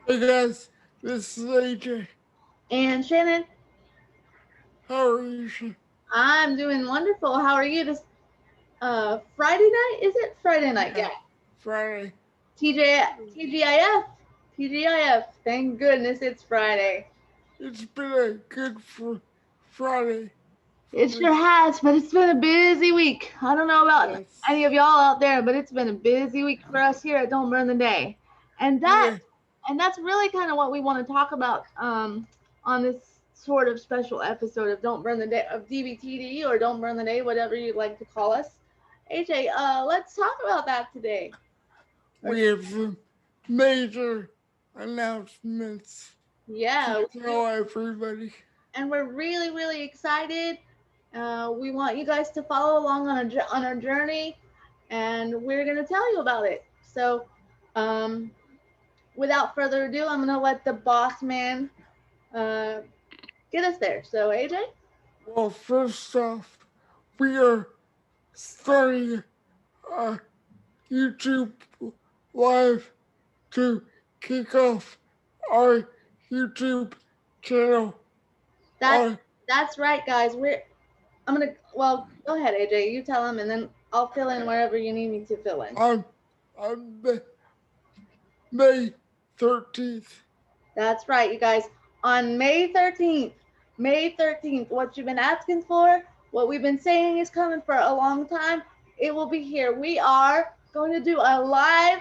Hey guys, this is AJ. And Shannon, How are you? I'm doing wonderful. How are you? This Friday night? Is it Friday night? Yeah, Yeah. Friday. TJ TGIF. TGIF. Thank goodness it's Friday. It's been a good Friday for It me. sure has, but it's been a busy week. I don't know about Yes. any of y'all out there, but it's been a busy week for us here at Don't Burn the Day. And that Yeah. and that's really kind of what we want to talk about on this sort of special episode of Don't Burn the Day of DBTD or Don't Burn the Day, whatever you'd like to call us. AJ, let's talk about that today. Or We have some major announcements to yeah, tell everybody. and we're really really excited. We want you guys to follow along on our journey, and we're gonna tell you about it. So, um, without further ado, I'm gonna let the boss man uh, get us there. So, AJ. Well, first off, we are starting a YouTube live to kick off our YouTube channel That on that's right, guys. I'm gonna well go ahead, AJ. You tell him, and then I'll fill in wherever you need me to fill in. on, on May 13th. That's right, you guys. On May 13th, May 13th, what you've been asking for, what we've been saying is coming for a long time, it will be here. We are going to do a live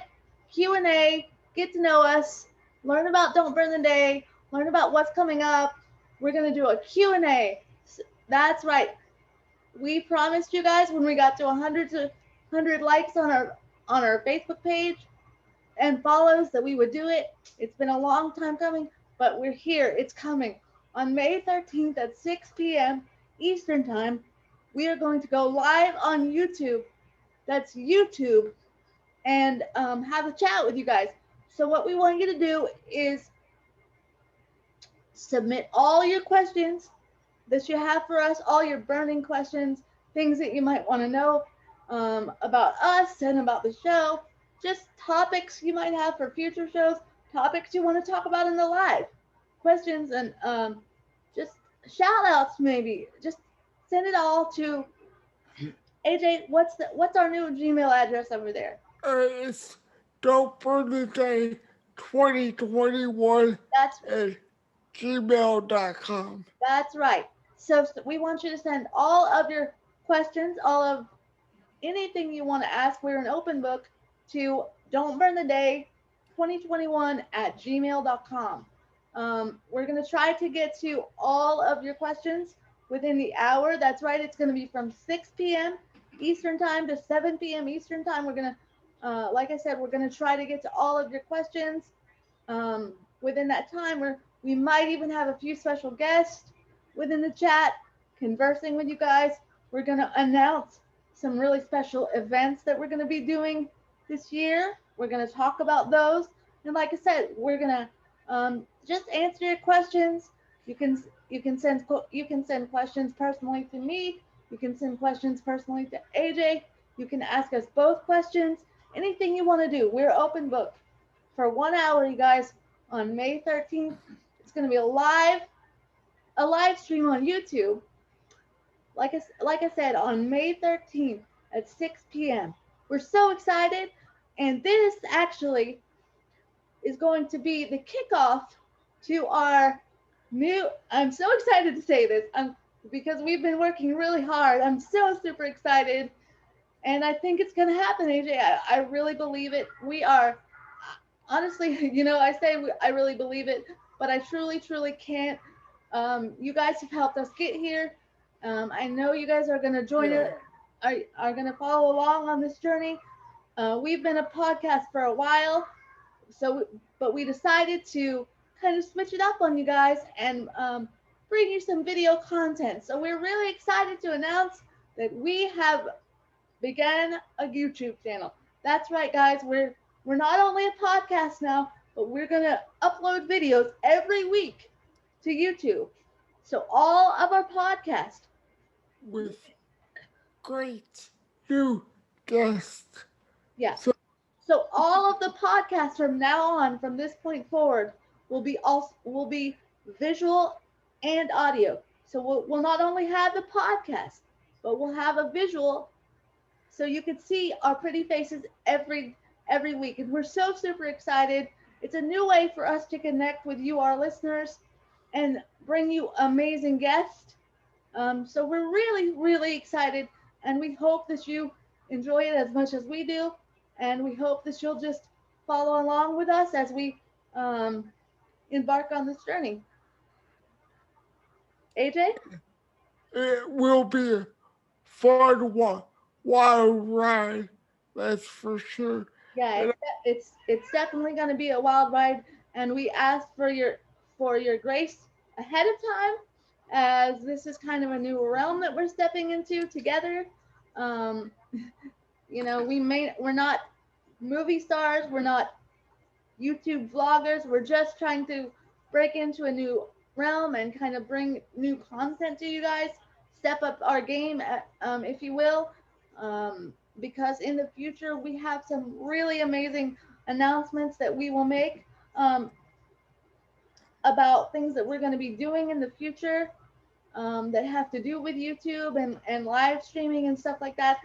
Q&A, get to know us, learn about Don't Burn the Day, learn about what's coming up. We're going to do a Q&A. That's right. We promised you guys when we got to 100 likes on our Facebook page and follows that we would do it. It's been a long time coming, but we're here. It's coming. On May 13th at 6 p.m. Eastern Time, we are going to go live on YouTube. That's YouTube, and have a chat with you guys. So, what we want you to do is submit all your questions that you have for us, all your burning questions, things that you might want to know about us and about the show, just topics you might have for future shows, topics you want to talk about in the live, questions, and just shout outs maybe. Just send it all to AJ. What's our new Gmail address over there? It's Don't Burn the Day 2021 That's at gmail.com. that's right. So we want you to send all of your questions, all of anything you want to ask. We're an open book to Don't Burn the Day 2021 at gmail.com. We're going to try to get to all of your questions within the hour. That's right. It's going to be from 6 p.m. Eastern Time to 7 p.m. Eastern Time. We're going to, like I said, we're going to try to get to all of your questions within that time. We might even have a few special guests within the chat conversing with you guys. We're going to announce some really special events that we're going to be doing this year. We're going to talk about those. And like I said, we're going to just answer your questions. You can you can send questions personally to me. You can send questions personally to AJ. You can ask us both questions. Anything you want to do, we're open book for 1 hour, you guys, on May 13th. It's going to be a live stream on YouTube. Like I said, on May 13th at 6 p.m. We're so excited, and this actually is going to be the kickoff to our new. I'm so excited to say this, because we've been working really hard. I'm so super excited, and I think it's going to happen, AJ. I really believe it. We are honestly, I say I really believe it, but I truly, truly can't. You guys have helped us get here. I know you guys are going to join Yeah. it, are going to follow along on this journey. We've been a podcast for a while, but we decided to kind of switch it up on you guys and bring you some video content. So we're really excited to announce that we have began a YouTube channel. That's right, guys. We're not only a podcast now, but we're gonna upload videos every week to YouTube. So all of our podcast, With great new guests. yeah, So So all of the podcasts from now on, from this point forward, will be visual and audio. So we'll not only have the podcast, but we'll have a visual so you can see our pretty faces every week. And we're so super excited. It's a new way for us to connect with you, our listeners, and bring you amazing guests. So we're really excited, and we hope that you enjoy it as much as we do, and we hope that you'll just follow along with us as we um, embark on this journey. AJ? It will be a fun wild ride, that's for sure. Yeah, And it's definitely going to be a wild ride, and we ask for your grace ahead of time, as this is kind of a new realm that we're stepping into together. Um, we're not movie stars, we're not YouTube vloggers. We're just trying to break into a new realm and kind of bring new content to you guys, step up our game, if you will, because in the future we have some really amazing announcements that we will make um, about things that we're going to be doing in the future that have to do with YouTube and live streaming and stuff like that.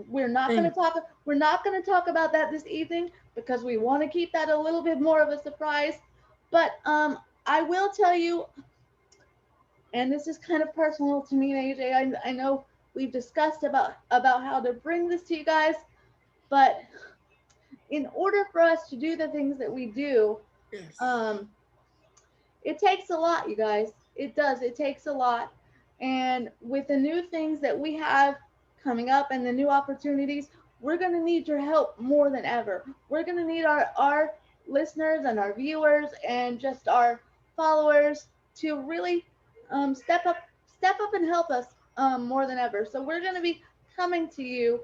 We're not going and to talk. We're not going to talk about that this evening because we want to keep that a little bit more of a surprise. But I will tell you, and this is kind of personal to me, AJ. I know we've discussed about how to bring this to you guys, but in order for us to do the things that we do, yes, um, it takes a lot, you guys. It does. It takes a lot. And with the new things that we have coming up and the new opportunities, we're going to need your help more than ever. We're going to need our listeners and our viewers and just our followers to really step up and help us more than ever. So we're going to be coming to you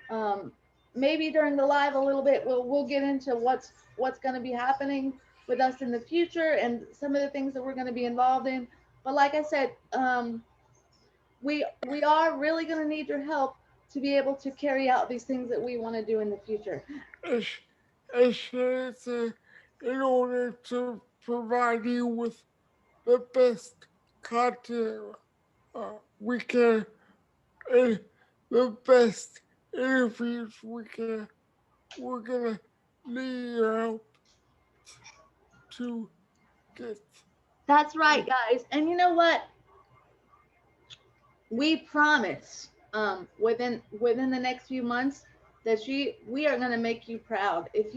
um, maybe during the live a little bit. We'll get into what's going to be happening with us in the future and some of the things that we're going to be involved in. But like I said, we are really going to need your help to be able to carry out these things that we want to do in the future. it's, it's in order to provide you with the best content we can and the best interviews we can. We're gonna need your help to get. That's right, guys. And you know what? We promise within the next few months that we are going to make you proud. If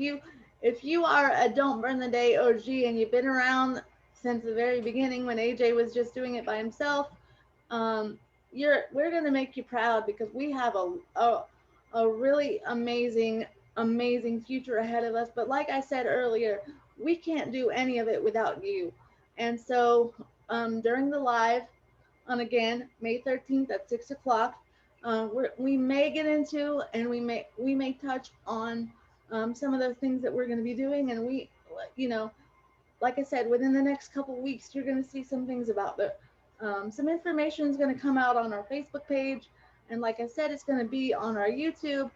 you are a Don't Burn the Day OG and you've been around since the very beginning when AJ was just doing it by himself, um, we're going to make you proud because we have a really amazing future ahead of us. But like I said earlier, we can't do any of it without you. And so during the live, on again May 13th at 6 o'clock. We may get into and we may touch on some of the things that we're going to be doing, and you know, like I said, within the next couple weeks, you're going to see some things about the some information is going to come out on our Facebook page, and like I said, it's going to be on our YouTube.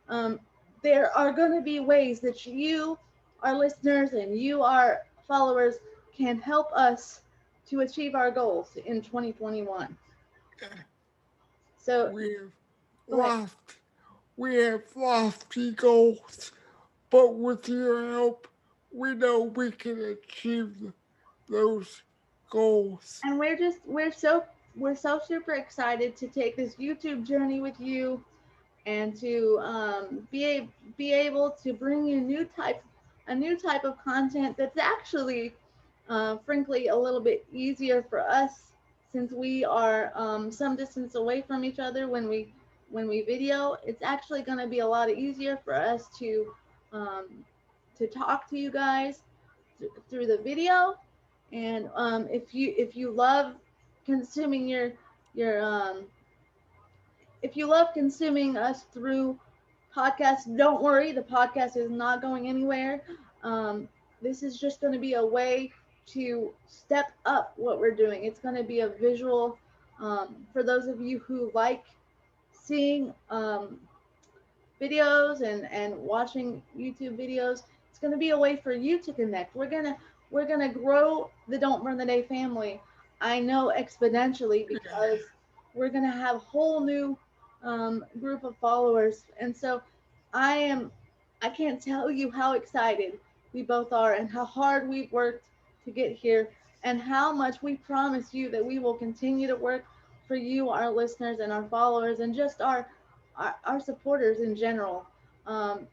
Um, there are going to be ways that you, our listeners, and you, our followers, can help us to achieve our goals in 2021. So We have go ahead. loft, we have lofty goals, but with your help, we know we can achieve those goals. And we're so super excited to take this YouTube journey with you and to be able to bring you a new type of content that's actually, frankly, a little bit easier for us since we are some distance away from each other when we video. It's actually going to be a lot easier for us um, to talk to you guys through the video. And if you love consuming your if you love consuming us through podcasts, don't worry, the podcast is not going anywhere. Um, this is just going to be a way to step up what we're doing. It's going to be a visual for those of you who like seeing videos and watching YouTube videos. It's going to be a way for you to connect. We're gonna grow the Don't Burn the Day family. I know exponentially because we're gonna have a whole new group of followers, and so I am. I can't tell you how excited we both are and how hard we've worked to get here and how much we promise you that we will continue to work for you, our listeners and our followers, and just our supporters in general. Um,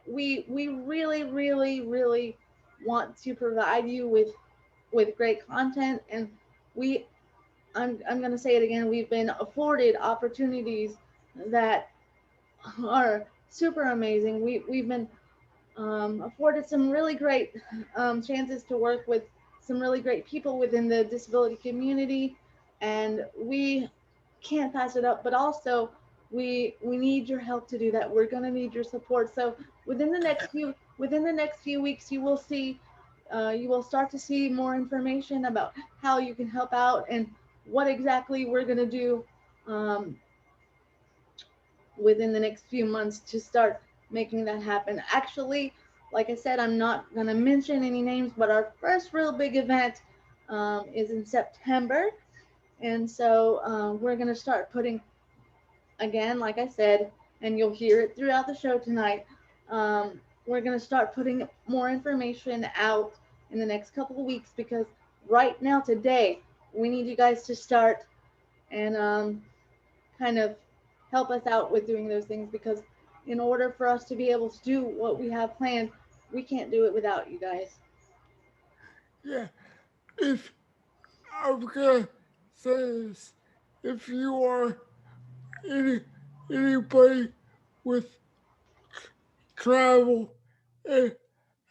we really, really, really want to provide you with great content, and we I'm gonna say it again. We've been afforded opportunities that are super amazing. We've been afforded some really great chances to work with some really great people within the disability community, and we can't pass it up. But also, we need your help to do that. We're gonna need your support. So within the next few weeks, you will start to see more information about how you can help out and what exactly we're gonna do um, within the next few months to start making that happen. Actually, like I said, I'm not going to mention any names, but our first real big event is in September. And so we're going to start putting, again, like I said, and you'll hear it throughout the show tonight. We're going to start putting more information out in the next couple of weeks because right now, today, we need you guys to start and kind of help us out with doing those things because in order for us to be able to do what we have planned, we can't do it without you guys. Yeah, if I'm gonna say this, if you are any anybody with travel and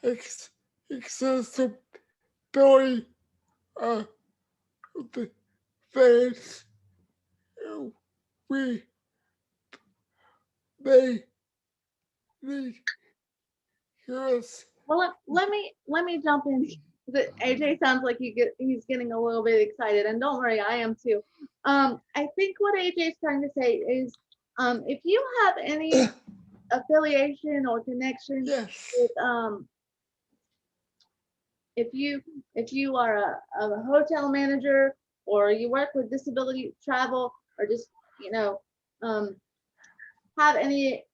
ex- accessibility uh, the fans, uh, we they need us. Well, let me jump in. AJ sounds like he's getting a little bit excited, and don't worry, I am too. I think what AJ is trying to say is, if you have any affiliation or connection Yes, with if you if you are a hotel manager or you work with disability travel or just you know um, have any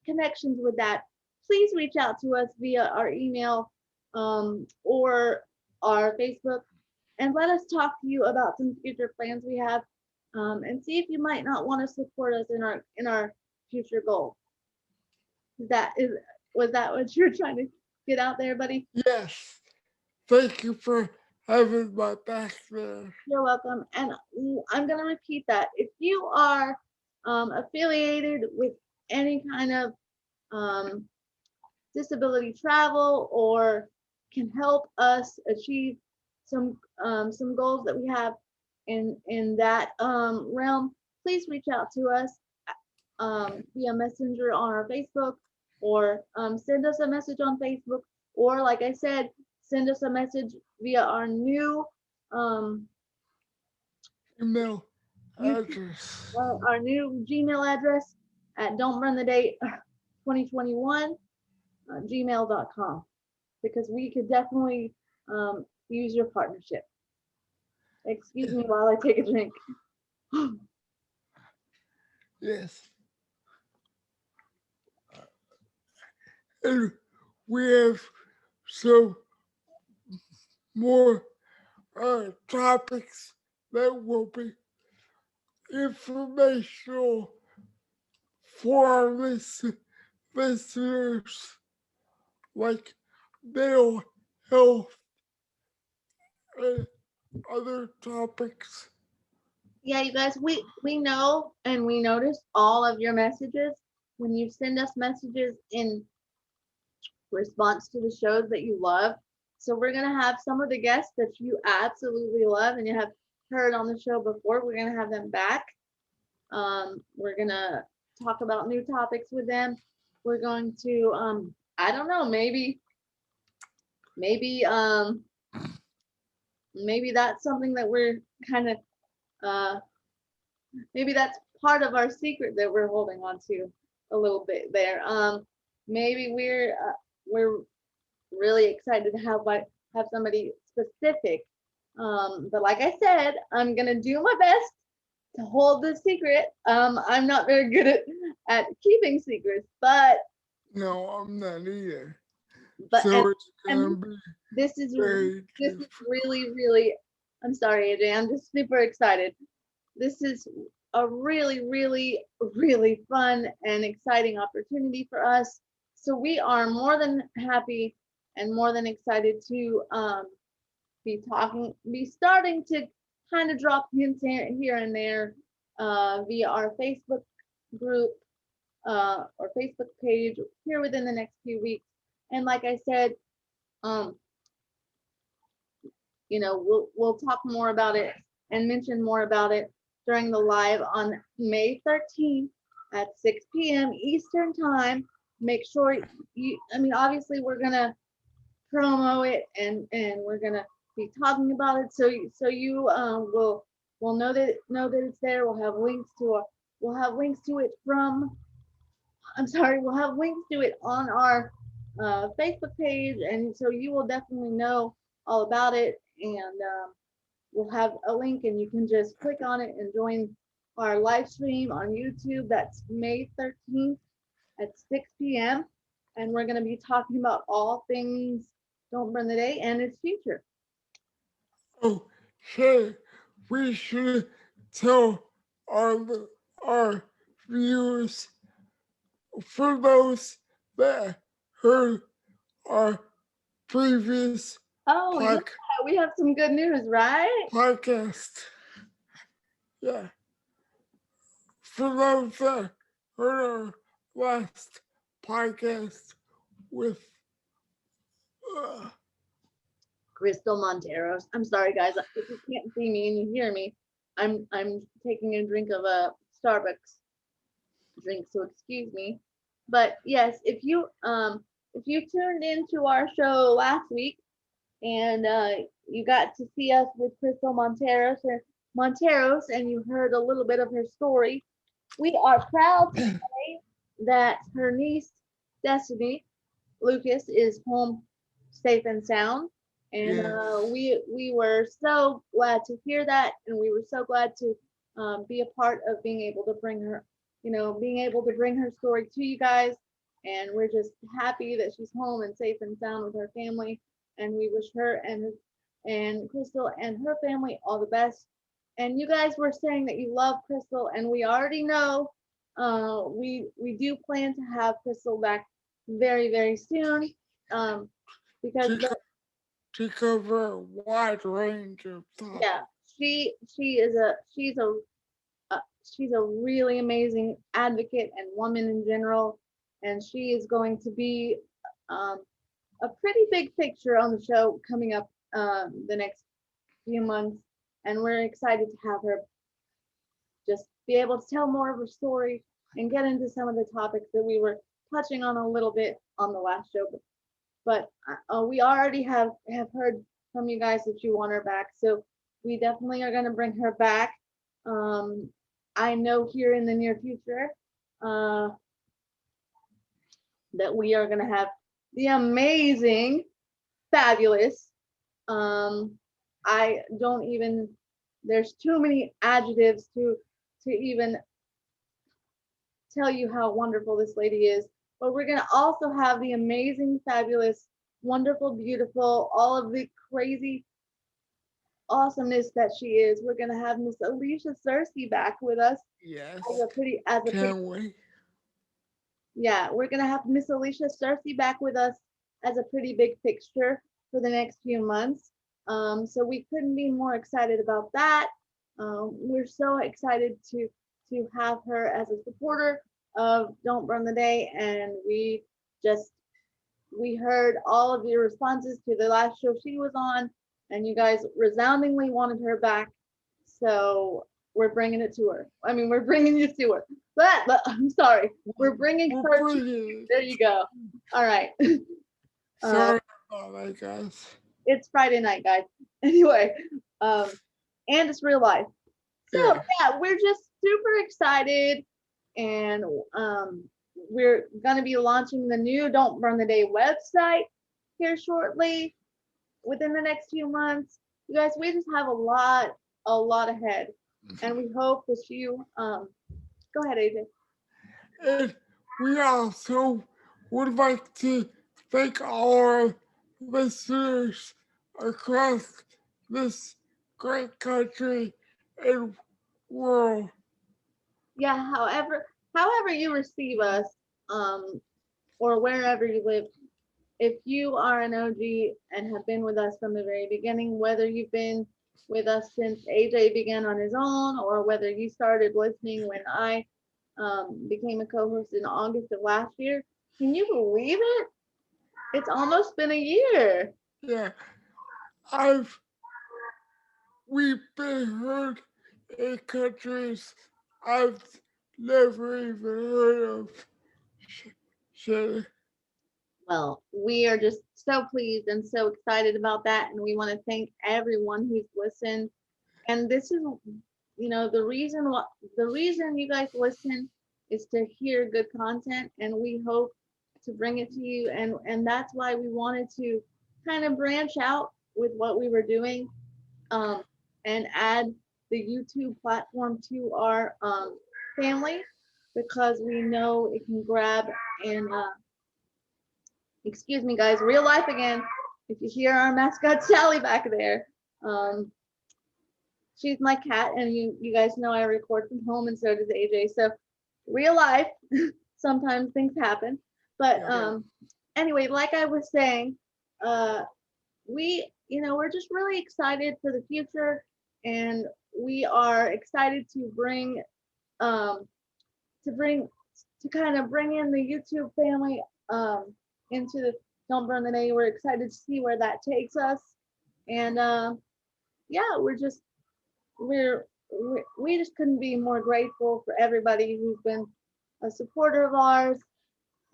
connections with that, please reach out to us via our email or our Facebook and let us talk to you about some future plans we have and see if you might not want to support us in our future goal. That is was that what you're trying to get out there, buddy? yes. Thank you for having my back there. You're welcome. And I'm going to repeat that. If you are affiliated with any kind of um, disability travel or can help us achieve some goals that we have in that realm, please reach out to us via messenger on our Facebook or send us a message on Facebook or like I said, send us a message via our new um, Email YouTube, address. our new Gmail address at don't burn the date 2021 gmail.com because we could definitely use your partnership. Excuse me while I take a drink. Yes. And we have some more topics that will be informational for our listeners, like mental health and other topics. Yeah, you guys, we know and we notice all of your messages when you send us messages in response to the shows that you love. So we're gonna have some of the guests that you absolutely love and you have heard on the show before. We're gonna have them back. We're gonna talk about new topics with them. We're going to I don't know, maybe maybe that's something that we're kind of uh maybe that's part of our secret that we're holding on to a little bit there. Maybe we're really excited to have somebody specific. But like I said, I'm gonna do my best to hold this secret. I'm not very good at keeping secrets, but No, I'm not either. but So it's gonna and be this is very this is difficult. really, I'm sorry, AJ, I'm just super excited. This is a really fun and exciting opportunity for us. So we are more than happy and more than excited to be starting to kind of drop hints here and there via our Facebook group or Facebook page here within the next few weeks. And like I said, um, we'll talk more about it and mention more about it during the live on May 13th at 6 p.m. Eastern time. Make sure obviously we're gonna promo it and we're gonna be talking about it so you will know that it's there. We'll have links to it from we'll have links to it on our Facebook page, and so you will definitely know all about it. And we'll have a link, and you can just click on it and join our live stream on YouTube. That's May 13th at 6 p.m. And we're going to be talking about all things Don't Burn the Day and its future. Oh, hey, we should tell our viewers, for those that heard our previous Oh, yeah, we have some good news, right? podcast. Yeah. For those that heard our last podcast with uh, Crystal Monteros. I'm sorry, guys. If you can't see me and you hear me, I'm taking a drink of a Starbucks drink, so excuse me. But yes, if you tuned into our show last week and you got to see us with Crystal Monteros, and you heard a little bit of her story, we are proud to say that her niece Destiny Lucas is home safe and sound. And yes. we were so glad to hear that, and we were so glad to be a part of being able to bring her, being able to bring her story to you guys. And we're just happy that she's home and safe and sound with her family. And we wish her and Crystal and her family all the best. And you guys were saying that you love Crystal, and we already know we do plan to have Crystal back very soon, because To, to cover a wide range of topics. yeah, she's a really amazing advocate and woman in general, and she is going to be um, a pretty big picture on the show coming up the next few months, and we're excited to have her just be able to tell more of her story and get into some of the topics that we were touching on a little bit on the last show. But we already have heard from you guys that you want her back, so we definitely are going to bring her back. I know here in the near future that we are going to have the amazing, fabulous. I don't even. There's too many adjectives to even tell you how wonderful this lady is. But we're going to also have the amazing, fabulous, wonderful, beautiful, all of the crazy awesomeness that she is. We're going to have Miss Alicia Cersei back with us. Yes. Can't wait. Yeah, we're going to have Miss Alicia Cersei back with us as a pretty big fixture for the next few months. So we couldn't be more excited about that. We're so excited to have her as a supporter of Don't Burn the Day, and we heard all of your responses to the last show she was on, and you guys resoundingly wanted her back. So we're bringing it to her. I mean, we're bringing you to her. But I'm sorry, we're bringing her to you. There you go. All right. Sorry about that, guys. It's Friday night, guys. Anyway, and it's real life. So yeah, we're just super excited, and we're going to be launching the new Don't Burn the Day website here shortly within the next few months. You guys, we just have a lot ahead, and we hope that you go ahead, AJ. And we also would like to thank all our listeners across this great country and world. Yeah, however you receive us, or wherever you live, if you are an OG and have been with us from the very beginning, whether you've been with us since AJ began on his own, or whether you started listening when I became a co-host in August of last year, can you believe it? It's almost been a year. Yeah, I've we've been heard in countries I've never even heard of. Shannon. Well, we are just so pleased and so excited about that, and we want to thank everyone who's listened. And this is, the reason you guys listen is to hear good content, and we hope to bring it to you. And that's why we wanted to kind of branch out with what we were doing, um, and add the YouTube platform to our family, because we know it can grab and excuse me, guys, real life again. If you hear our mascot Sally back there, um, she's my cat, and you guys know I record from home, and so does AJ. So real life, sometimes things happen. But anyway, like I was saying, uh, we're just really excited for the future, and we are excited um, to bring to kind of bring in the YouTube family into the Don't Burn the Day. We're excited to see where that takes us, and yeah, we just couldn't be more grateful for everybody who's been a supporter of ours.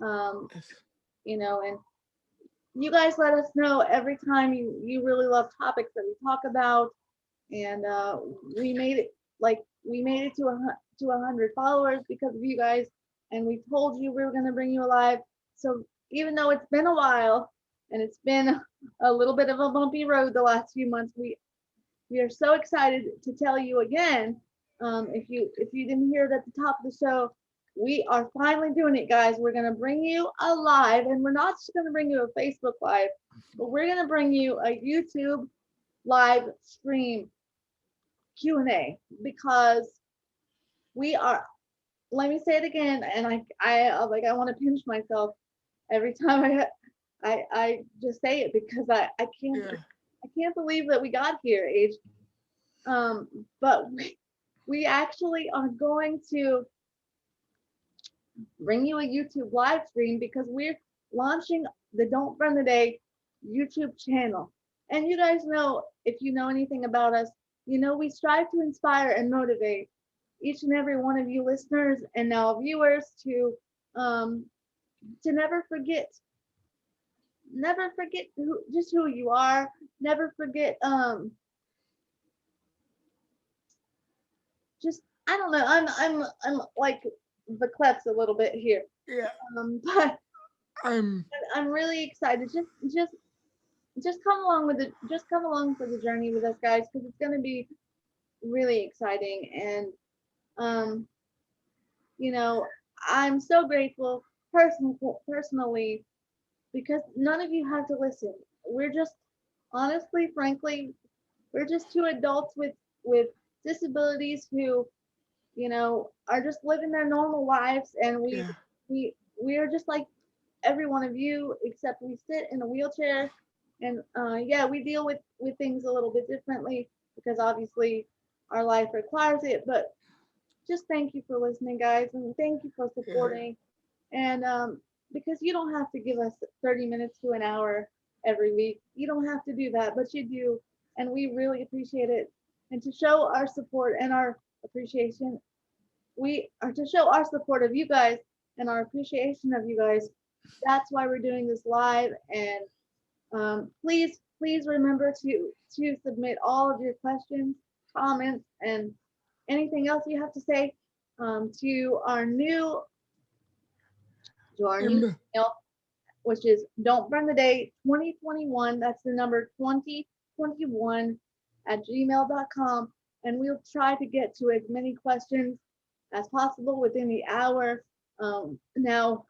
Um, and you guys let us know every time you really love topics that we talk about, and we made it to 100 followers because of you guys, and we told you we were going to bring you alive. So even though it's been a while and it's been a little bit of a bumpy road the last few months, we are so excited to tell you again. If you didn't hear it at the top of the show, we are finally doing it, guys. We're going to bring you a live, and we're not just going to bring you a Facebook live, but we're going to bring you a YouTube live stream Q&A, because we are, let me say it again, and I want to pinch myself every time I just say it, because I can't believe that we got here, Age. But we actually are going to bring you a YouTube live stream, because we're launching the Don't Burn the Day YouTube channel. And you guys know, if you know anything about us, we strive to inspire and motivate each and every one of you listeners and now viewers to never forget who you are. Never forget just, I don't know, I'm like the klutz a little bit here. Yeah, But I'm. I'm really excited. Just come along for the journey with us, guys, because it's going to be really exciting. And um you know I'm so grateful personally, because none of you have to listen. We're just, honestly, frankly, we're just two adults with disabilities who are just living their normal lives, and Yeah, we are just like every one of you, except we sit in a wheelchair. And yeah, we deal with things a little bit differently, because obviously our life requires it. But just thank you for listening, guys, and thank you for yeah, supporting. And because you don't have to give us 30 minutes to an hour every week, you don't have to do that, but you do, and we really appreciate it. And to show our support and our appreciation, we are to show our support of you guys and our appreciation of you guys. That's why we're doing this live. And please remember to submit all of your questions, comments, and anything else you have to say to our new And email, which is don't burn the day 2021. That's the number 2021 at gmail.com. And we'll try to get to as many questions as possible within the hour. Now,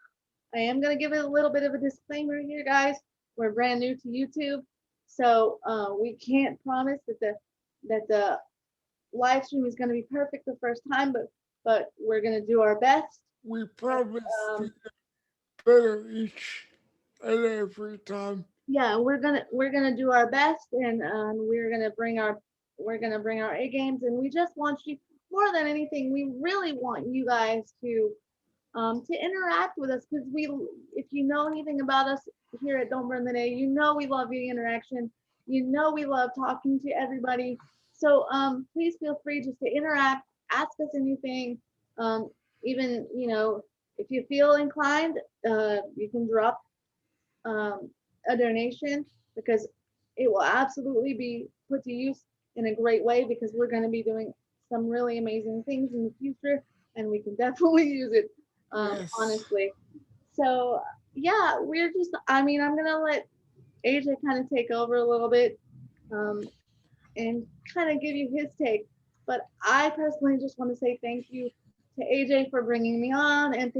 I am going to give it a little bit of a disclaimer here, guys. We're brand new to YouTube, so we can't promise that the live stream is going to be perfect the first time, but we're going to do our best. we promise to Um, get better each and every time. yeah, we're gonna do our best, and we're gonna bring our A games, and we just want you more than anything. We really want you guys to interact with us because if you know anything about us here at Don't Burn the Day, you know we love the interaction. You know we love talking to everybody. So please feel free just to interact, ask us anything. Even if you feel inclined, you can drop a donation because it will absolutely be put to use in a great way because we're going to be doing some really amazing things in the future and we can definitely use it, Yes. honestly. So yeah, I'm going to let AJ kind of take over a little bit, um, and kind of give you his take. But I personally just want to say thank you to AJ for bringing me on, and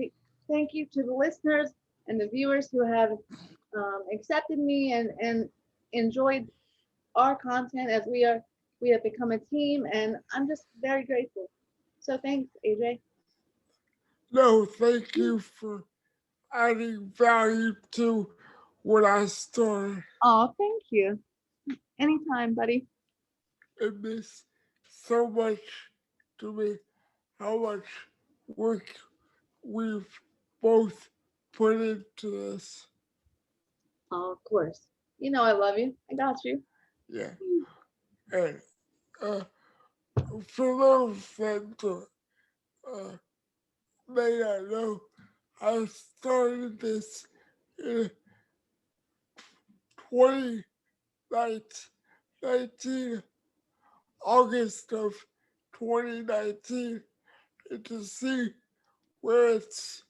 thank you to the listeners and the viewers who have accepted me and enjoyed our content as we have become a team, and I'm just very grateful. So thanks, AJ. No, thank you for adding value to what I started. Oh, thank you. Anytime, buddy. It means so much to me how much work we've both put into this. Oh, of course. You know I love you. I got you. Yeah. And uh, for those that uh, may not know, I started this in 2019, August of 2019, and to see where it's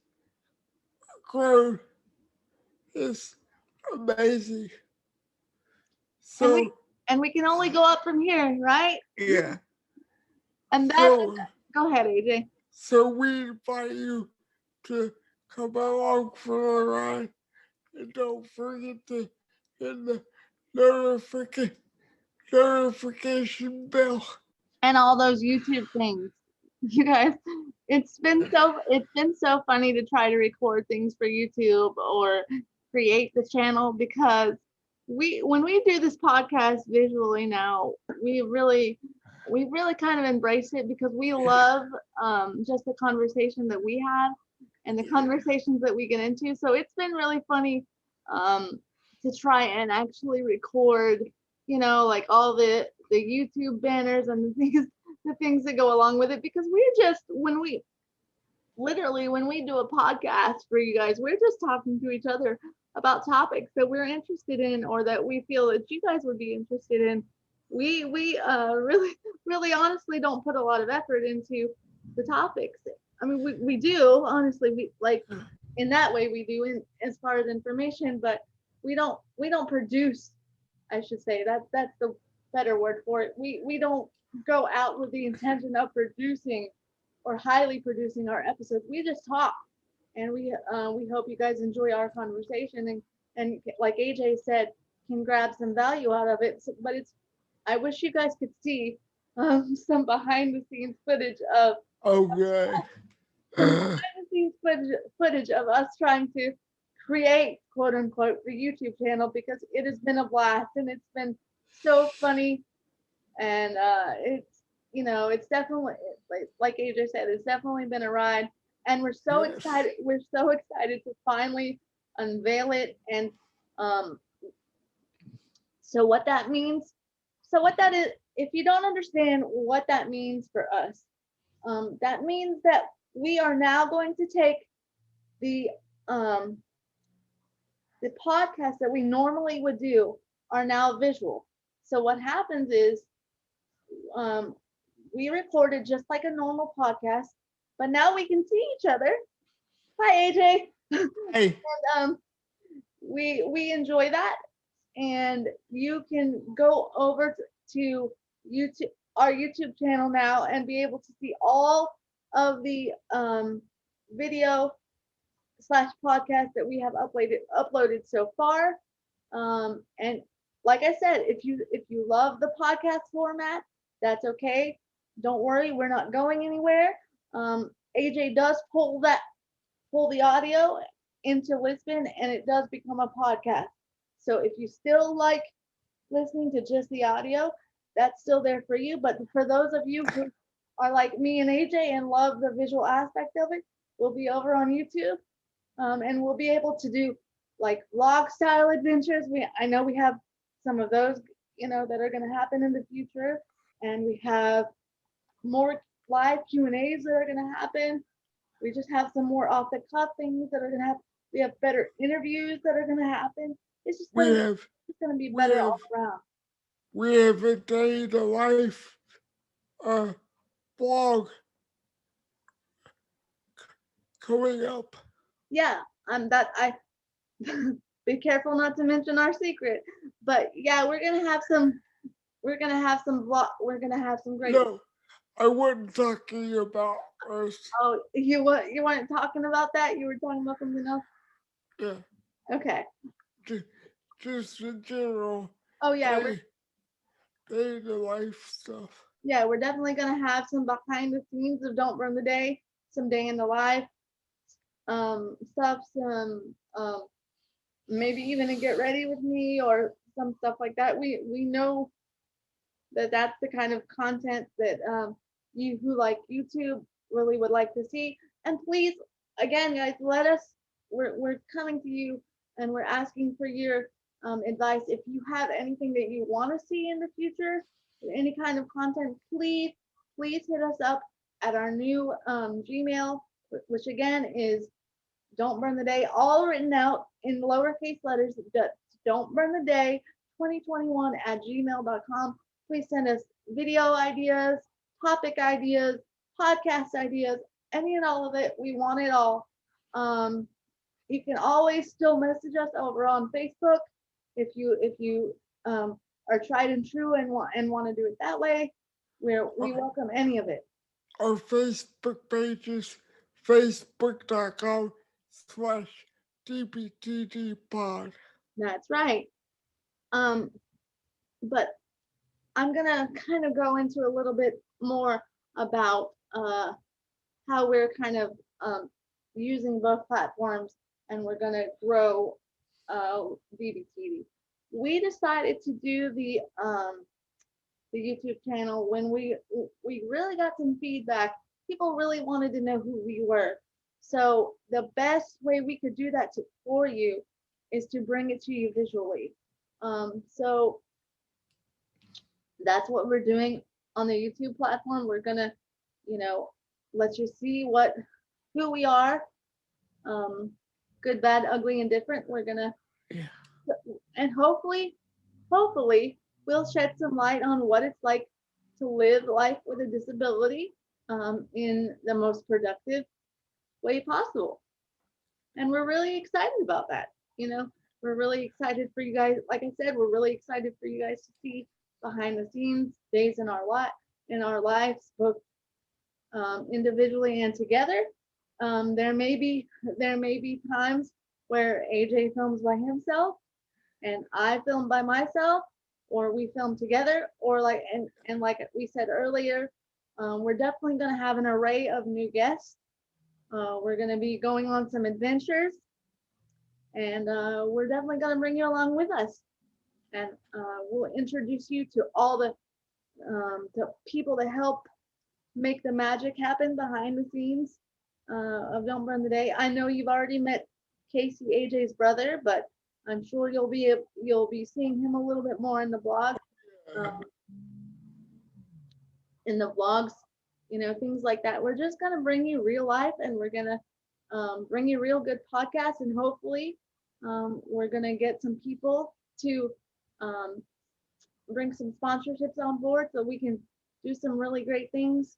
grown is amazing. And we So, and we can only go up from here, right? yeah. And that's So, go ahead, AJ. so we invite you to come along for the ride and don't forget to hit the notification notification bell. And all those YouTube things. You guys, it's been so funny to try to record things for YouTube or create the channel because we when we do this podcast visually now, we really kind of embrace it because we love just the conversation that we have and the Yeah. conversations that we get into. So it's been really funny um, to try and actually record, like all the YouTube banners and the things that go along with it because we're just when we do a podcast for you guys, we're just talking to each other about topics that we're interested in or that we feel that you guys would be interested in. We really really honestly don't put a lot of effort into the topics. I mean, we do honestly, we like in that way we do in as far as information, but we don't produce. I should say that's the better word for it. We don't go out with the intention of producing or highly producing our episodes. We just talk, and we hope you guys enjoy our conversation and like AJ said, can grab some value out of it. So, but it's I wish you guys could see some behind the scenes footage of Okay. some behind the scenes footage of us trying to create quote unquote the YouTube channel because it has been a blast and it's been so funny and it's definitely like AJ said, it's definitely been a ride, and we're so Yes. excited. We're so excited to finally unveil it, and um, so what that means. So what that is, if you don't understand what that means for us, that means that we are now going to take the um, the podcast that we normally would do are now visual. So what happens is um, we recorded just like a normal podcast, but now we can see each other. Hi, AJ. Hey, um, we enjoy that, and you can go over to YouTube, our YouTube channel now, and be able to see all of the video slash podcast that we have uploaded so far. And like I said, if you love the podcast format, that's okay. Don't worry, we're not going anywhere. AJ does pull the audio into Lisbon, and it does become a podcast. So if you still like listening to just the audio, that's still there for you. But for those of you who are like me and AJ and love the visual aspect of it, we'll be over on YouTube, and we'll be able to do like vlog style adventures. I know we have some of those, that are going to happen in the future, and we have more live Q&As that are going to happen. We just have some more off the cuff things that are going to happen. We have better interviews that are going to happen. It's just we going to have it's going to be we better all have around. we have a day in the life uh vlog coming up. Yeah, that I be careful not to mention our secret. But yeah, we're gonna have some great. No, I wasn't talking about us. Oh, you weren't talking about that. You were talking about something else. Yeah, Okay. just, just in general Oh yeah, day day in the life stuff. we're definitely gonna have some behind the scenes of Don't Burn the Day, some day in the life, stuff, some maybe even a get ready with me or some stuff like that. We know that that's the kind of content that you who like YouTube really would like to see. And please, again, guys, let us. We're coming to you and we're asking for your advice. If you have anything that you want to see in the future, any kind of content, please hit us up at our new Gmail, which again is don't burn the day, all written out in lowercase letters. Don't burn the day 2021 at gmail.com. Please send us video ideas, topic ideas, podcast ideas, any and all of it. We want it all. You can always still message us over on Facebook if you are tried and true and want to do it that way. We welcome any of it. Our Facebook page is facebook.com/dbtdpod. That's right. Um, but I'm gonna kind of go into a little bit more about how we're kind of using both platforms, and we're gonna grow VBTV. We decided to do the YouTube channel when we really got some feedback. People really wanted to know who we were. So the best way we could do that for you is to bring it to you visually. So that's what we're doing on the YouTube platform. We're gonna, you know, let you see who we are, um, good, bad, ugly, and different. We're gonna, Yeah. and hopefully, we'll shed some light on what it's like to live life with a disability in the most productive way possible. And we're really excited about that. You know, we're really excited for you guys. Like I said, we're really excited for you guys to see behind the scenes days in our lives, both individually and together. There may be times where AJ films by himself and I film by myself, or we film together, or and like we said earlier, we're definitely going to have an array of new guests. We're going to be going on some adventures, and we're definitely going to bring you along with us. And we'll introduce you to all the people that help make the magic happen behind the scenes of Don't Burn the Day. I know you've already met Casey, AJ's brother, but I'm sure you'll be seeing him a little bit more in the blog, um, in the vlogs, things like that. We're just gonna bring you real life, and we're gonna bring you real good podcasts, and hopefully, we're gonna get some people to um, bring some sponsorships on board so we can do some really great things.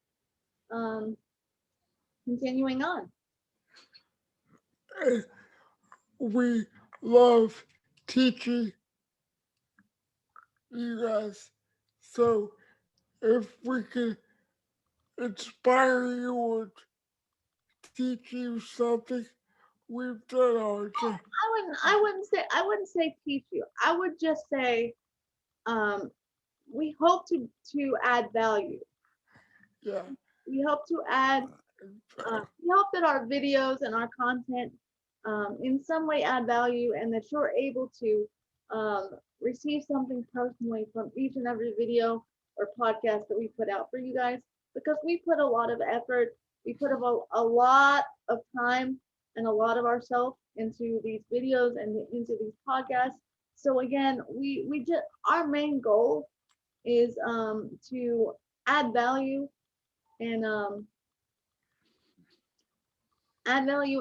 Um, continuing on. And we love teaching you guys. So if we can inspire you or teach you something, we've done our job. I wouldn't say teach you. I would just say um, we hope to add value. Yeah. We hope to add. We hope that our videos and our content in some way add value, and that you're able to receive something personally from each and every video or podcast that we put out for you guys, because we put a lot of effort, we put a lot of time and a lot of ourselves into these videos and into these podcasts. So again, we just, our main goal is to add value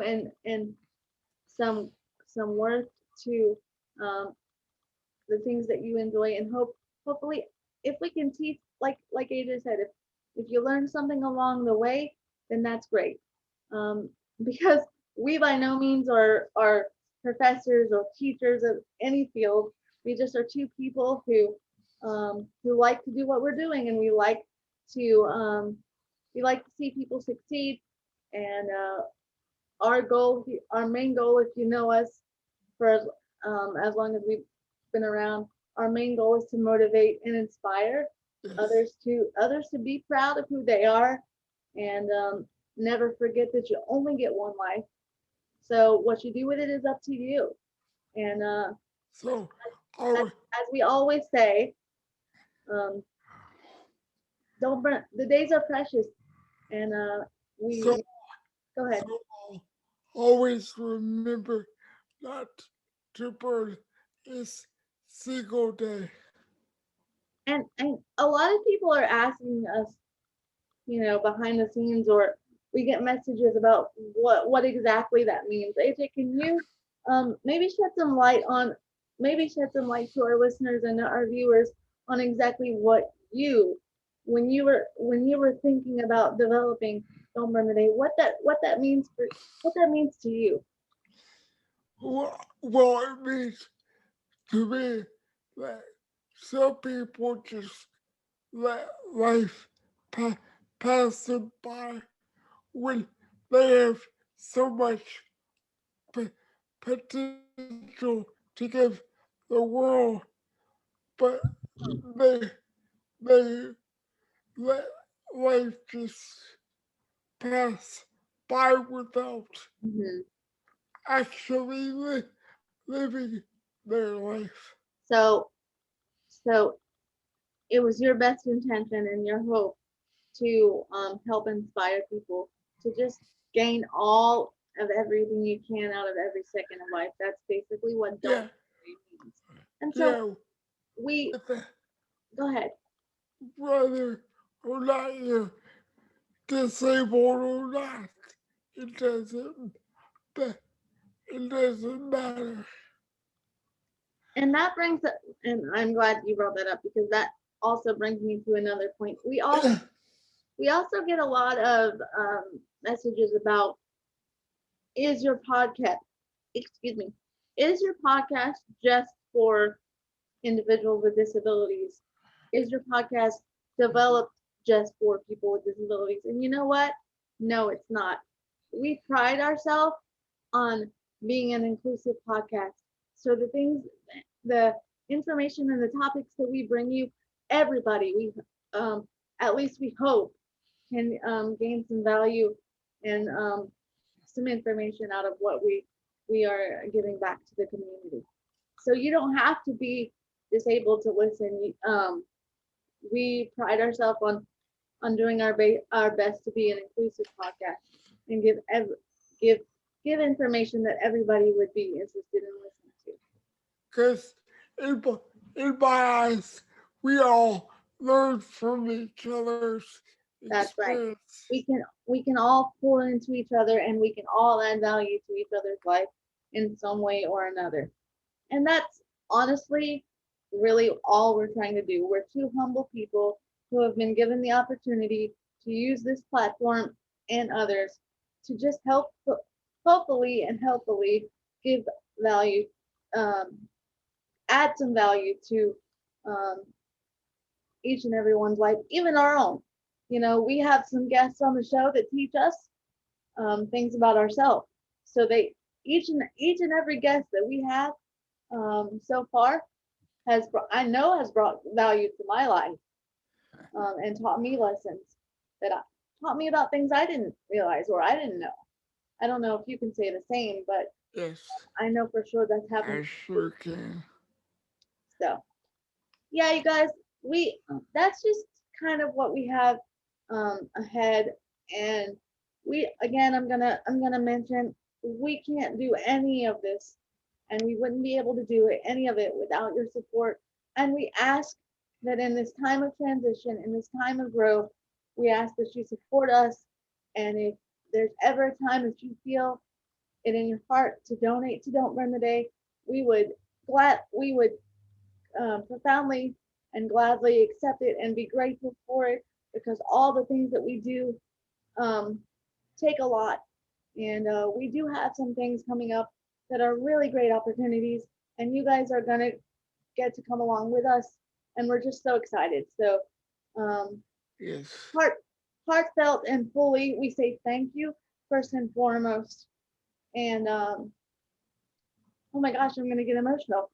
and and some worth to um, the things that you enjoy, and hopefully if we can teach, like AJ said, if you learn something along the way, then that's great. um, because we by no means are professors or teachers of any field. We just are two people who like to do what we're doing, and to we like to see people succeed. And our main goal, if you know us for as long as we've been around, our main goal is to motivate and inspire Yes. others to be proud of who they are, and never forget that you only get one life. So what you do with it is up to you. And So as, our as we always say, um, don't burn. The days are precious, and so we go ahead. so always remember not to burn a single day. And a lot of people are asking us, behind the scenes, or we get messages about what exactly that means. AJ, can you maybe shed some light to our listeners and our viewers on exactly what you, when you were thinking about developing Don't Burn the Day, what that means to you. Well, it means to me that some people just let life pa- pass them by when they have so much p- potential to give the world, but they they let life just pass by without Mhm. actually living their life. So so it was your best intention and your hope to help inspire people to just gain all of everything you can out of every second of life. That's basically what Don't Yeah, Worry means. And so yeah, we whether, go ahead. whether or not you're disabled or not, it doesn't, it doesn't matter. And that brings up, and I'm glad you brought that up, because that also brings me to another point. We also get a lot of messages about, is your podcast, excuse me, is your podcast just for individuals with disabilities? Is your podcast developed just for people with disabilities? And you know what? No, it's not. We pride ourselves on being an inclusive podcast. So the information and the topics that we bring you, everybody, um, at least we hope, can gain some value and some information out of what we are giving back to the community. So you don't have to be disabled to listen. We pride ourselves on doing our best to be an inclusive podcast and give give information that everybody would be interested in listening to. Because in, in my eyes, we all learn from each other's That's right. experience. We can all pour into each other, and we can all add value to each other's life in some way or another. And that's honestly really all we're trying to do. We're two humble people who have been given the opportunity to use this platform and others to just help, hopefully and helpfully give value, um, add some value to um, each and everyone's life, even our own. You know, we have some guests on the show that teach us things about ourselves. So they each and every guest that we have so far I know has brought value to my life and taught me lessons taught me about things I didn't realize or I didn't know. I don't know if you can say the same, but Yes, I know for sure that's happened. I sure can. So yeah, you guys, we that's just kind of what we have ahead, and we again, I'm gonna mention we can't do any of this, and we wouldn't be able to do it any of it without your support. And we ask that in this time of transition, in this time of growth, we ask that you support us. And if there's ever a time that you feel it in your heart to donate to Don't Burn the Day, we would we would profoundly and gladly accept it and be grateful for it because all the things that we do um, take a lot. And we do have some things coming up that are really great opportunities, and you guys are going to get to come along with us. And we're just so excited. So, um, Yes, heart, heartfelt and fully, we say thank you first and foremost. And oh my gosh, I'm going to get emotional.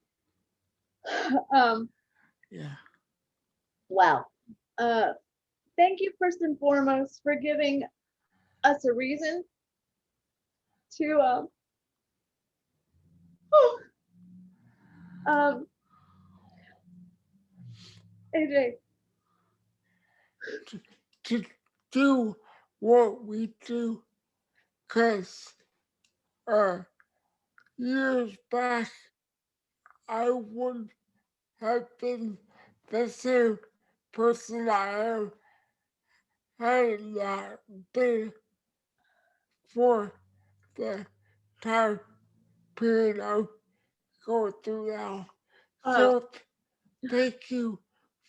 um, yeah, wow. Uh, Thank you first and foremost for giving us a reason to um AJ. to, to do what we do, cause uh, years back I would have been the same person I am had it not been for the time period I'm going through now. Uh, So thank you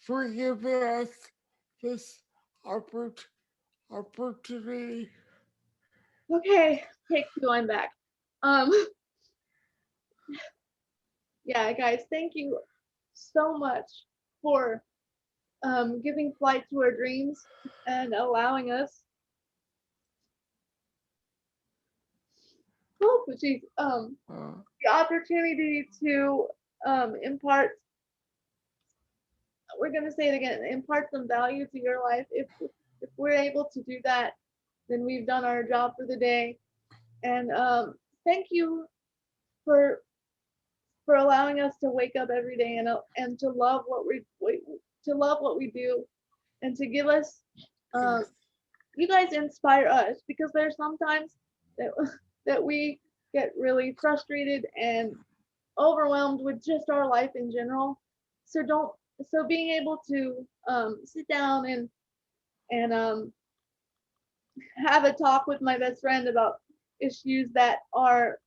for giving us this opportunity. okay, take two, I'm back. Um yeah, guys, thank you so much for giving flight to our dreams and allowing us oh geez, Uh, the opportunity to impart, we're gonna say it again, impart some value to your life. If we're able to do that, then we've done our job for the day. And thank you for allowing us to wake up every day and to love to love what we do and to give us um, yes, you guys inspire us because there's sometimes that that we get really frustrated and overwhelmed with just our life in general. So don't so being able to sit down and have a talk with my best friend about issues that are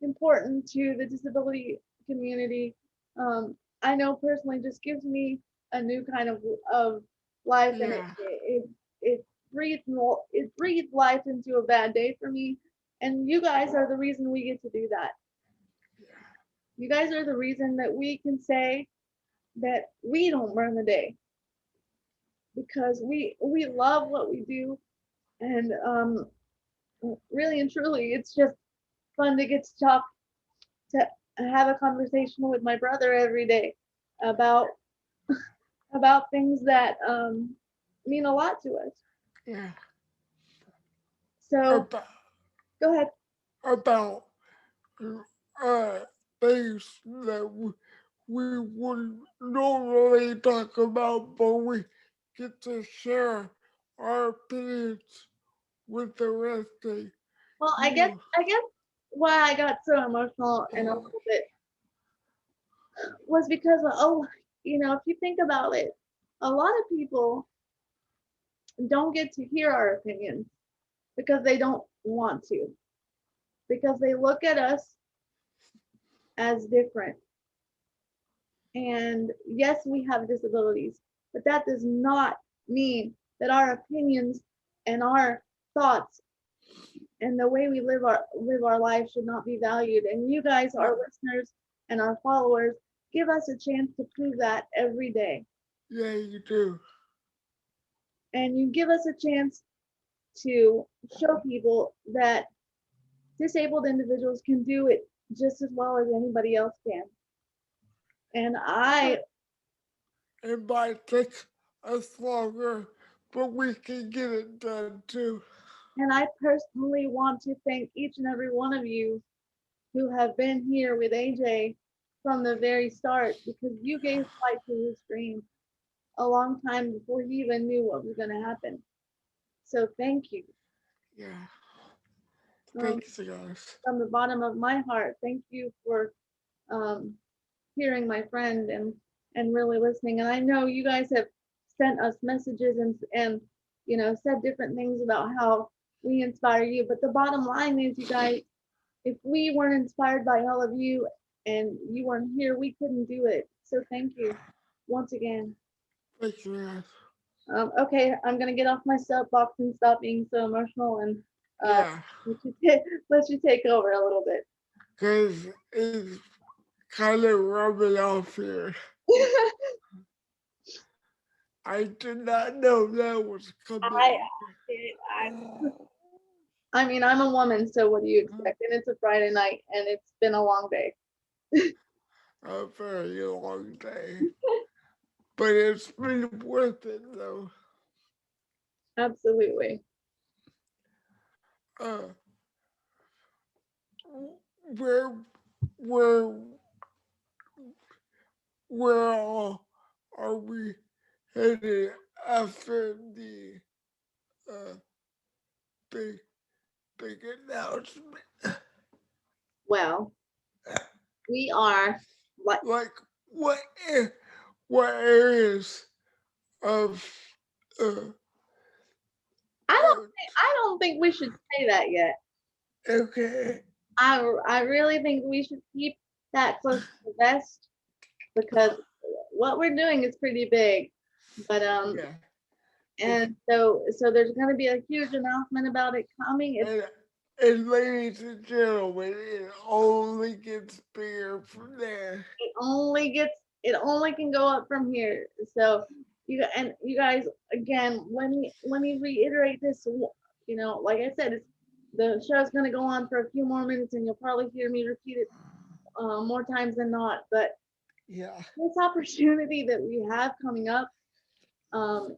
important to the disability community. I know personally just gives me a new kind of life, and yeah, it it breathes life into a bad day for me. And you guys are the reason we get to do that. You guys are the reason that we can say that we don't burn the day because we love what we do, and really and truly, it's just fun to get to talk to have a conversation with my brother every day about things that mean a lot to us. yeah. So About, go ahead. about uh, things that we wouldn't normally talk about, but we get to share our opinions with the rest of Well, you. I guess why I got so emotional and a little bit was because oh, you know, if you think about it, a lot of people don't get to hear our opinions because they don't want to, because they look at us as different. And yes, we have disabilities, but that does not mean that our opinions and our thoughts and the way we live our life should not be valued. And you guys, our listeners and our followers, give us a chance to prove that every day. Yeah, you do. And you give us a chance to show people that disabled individuals can do it just as well as anybody else can. And I It might take us longer, but we can get it done too. and I personally want to thank each and every one of you who have been here with AJ from the very start, because you gave life to his dream a long time before he even knew what was going to happen. So thank you. Yeah. Um, Thanks, guys. from the bottom of my heart, thank you for um, hearing my friend and really listening. And I know you guys have sent us messages and said different things about how we inspire you. But the bottom line is, you guys, if we weren't inspired by all of you and you weren't here, we couldn't do it. So thank you once again. Thanks, guys. Okay, I'm gonna get off my soapbox and stop being so emotional and uh, Yeah, let you take over a little bit. because it's kind of rubbing off here. I did not know that was I, coming. I mean, I'm a woman, so what do you expect? And it's a Friday night, and it's been a long day. A very long day. But it's been worth it, though. Absolutely. Uh, where, where, where all are we headed after the uh, big, big announcement? Well, we are like Like, what, what areas of, uh, I don't uh, I don't think we should say that yet. okay, I really think we should keep that close to the vest because what we're doing is pretty big. But yeah. and so there's going to be a huge announcement about it coming. And, and ladies and gentlemen, it only gets bigger from there. It only can go up from here. So you guys, again, let me reiterate this. Like I said, the show's going to go on for a few more minutes, and you'll probably hear me repeat it more times than not. But Yeah. this opportunity that we have coming up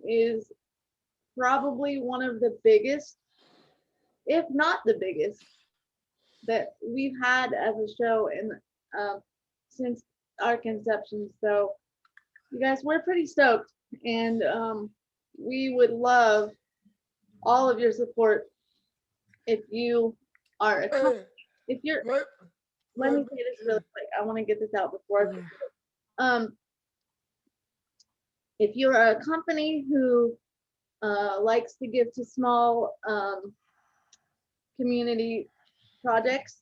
is probably one of the biggest, if not the biggest, that we've had as a show in since our conception. So you guys, we're pretty stoked, and we would love all of your support. If you are a company, Hey, if you're, let, let let me me, say this really quick. I want to get this out before I okay. forget. If you're a company who likes to give to small community projects,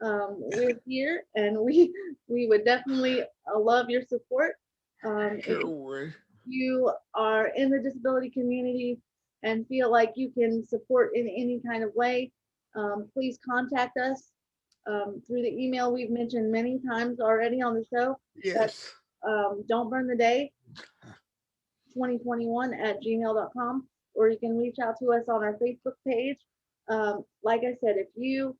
we're here, and we would definitely love your support. If Sure would. you are in the disability community and feel like you can support in any kind of way, please contact us through the email we've mentioned many times already on the show. That's Yes. don't burn the day 2021 at gmail.com, or you can reach out to us on our Facebook page. Like I said, if you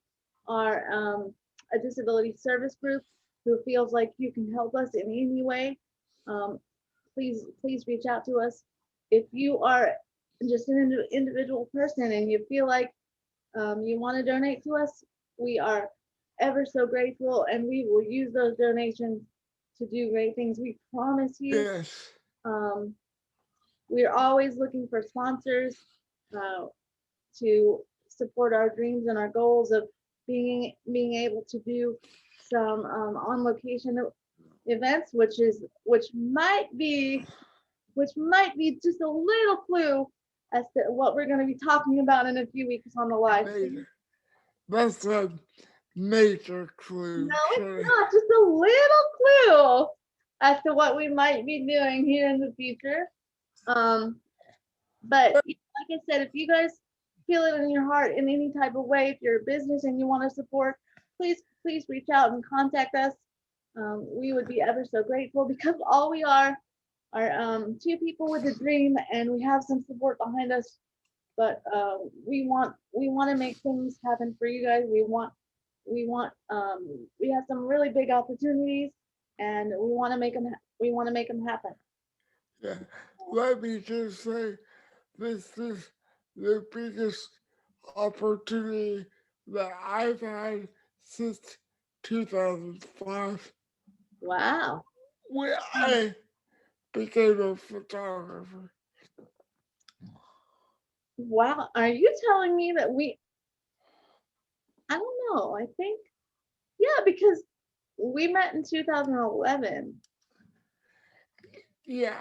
are a disability service group who feels like you can help us in any way, um, please reach out to us. If you are just an individual person and you feel like you want to donate to us, we are ever so grateful, and we will use those donations to do great things. We promise you. Yes. Um, we're always looking for sponsors uh, to support our dreams and our goals of being able to do some on location events, which might be just a little clue as to what we're going to be talking about in a few weeks on the live stream. Major. That's a major clue. No, it's Sure. not, just a little clue as to what we might be doing here in the future. But like I said, if you guys feel it in your heart in any type of way, if you're a business and you want to support, please reach out and contact us. We would be ever so grateful, because all we are two people with a dream, and we have some support behind us. But we want to make things happen for you guys. We have some really big opportunities, and we want to make them happen. Yeah. Let me just say, this is the biggest opportunity that I've had since 2005 Wow. when I became a photographer. Wow. Are you telling me that I don't know. I think, yeah, because we met in 2011. Yeah,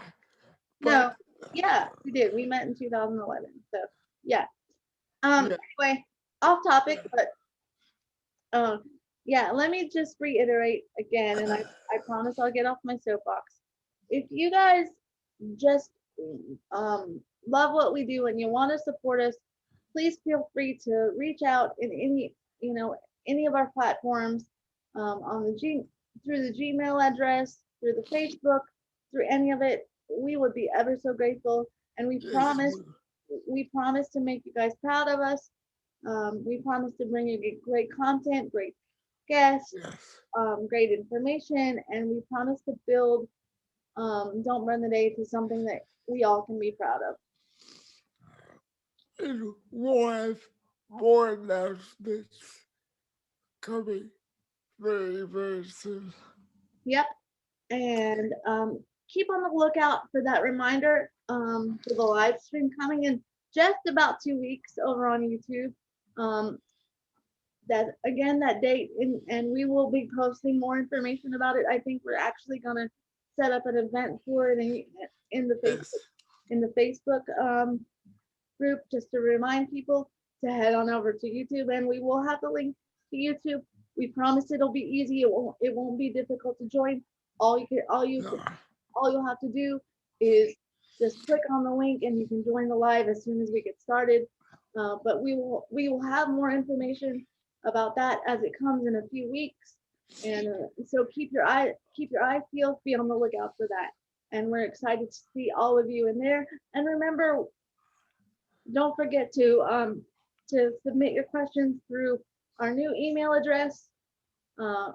No, but yeah, we did. We met in 2011. So, yeah. yeah, Anyway, off topic, but um, yeah, let me just reiterate again, and I promise I'll get off my soapbox. If you guys just love what we do and you want to support us, please feel free to reach out in any of our platforms, on the through the Gmail address, through the Facebook, through any of it. We would be ever so grateful, and yes, we promise to make you guys proud of us. We promise to bring you great content, great guests, yes. great information, and we promise to build Don't Burn the Day to something that we all can be proud of. And we'll have more announcements coming very, very soon. Yep. And keep on the lookout for that reminder for the live stream coming in just about 2 weeks over on YouTube. Um, that again, that date, and we will be posting more information about it. I think we're actually gonna set up an event for it in the Yes, Facebook group, just to remind people to head on over to YouTube, and we will have the link to YouTube. We promise it'll be easy. It won't be difficult to join. All you can no, all you'll have to do is just click on the link, and you can join the live as soon as we get started. But we will have more information about that as it comes in a few weeks. And so keep your eye peeled, be on the lookout for that. And we're excited to see all of you in there. And remember, don't forget to submit your questions through our new email address uh,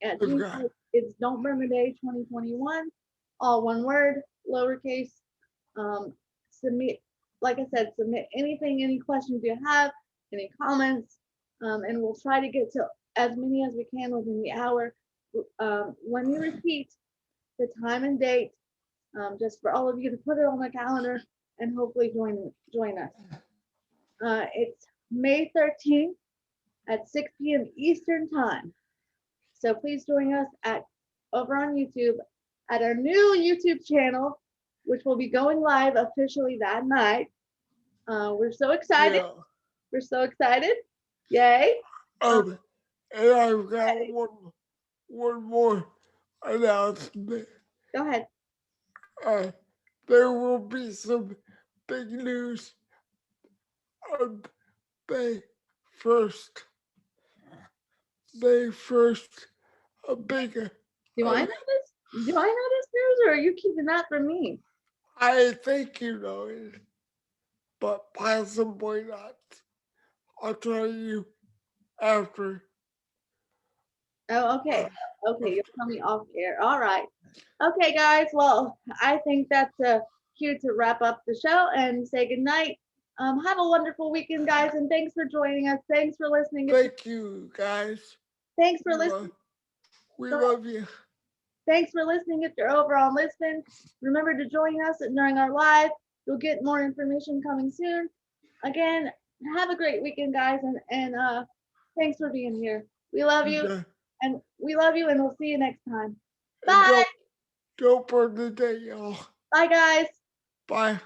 at I've got, Gmail. It's Don't Burn the Day 2021, all one word, lowercase. Submit, like I said, submit anything, any questions you have, any comments, and we'll try to get to as many as we can within the hour. When you repeat the time and date, just for all of you to put it on the calendar and hopefully join us. It's May 13th at 6 p.m. Eastern Time. So please join us over on YouTube at our new YouTube channel, which will be going live officially that night. We're so excited. yeah. We're so excited. Yay. Um, and I've got one more announcement. Go ahead. Uh, there will be some big news on May 1st. May 1st, a big, Do I know this? Do I know this news, or are you keeping that from me? I think you know it, but possibly not. I'll tell you after. Oh, okay. Okay, you'll tell me off air. All right. Okay, guys. Well, I think that's cue to wrap up the show and say goodnight. Have a wonderful weekend, guys, and thanks for joining us. Thanks for listening. Thank you, guys. Thanks for We listening. love, we love you. Thanks for listening. If you're over on Listen, remember to join us during our live. You'll get more information coming soon. Again, have a great weekend, guys, and thanks for being here. We love you, Yeah. and we'll see you next time. And Bye. don't burn the day, y'all. Bye, guys. Bye.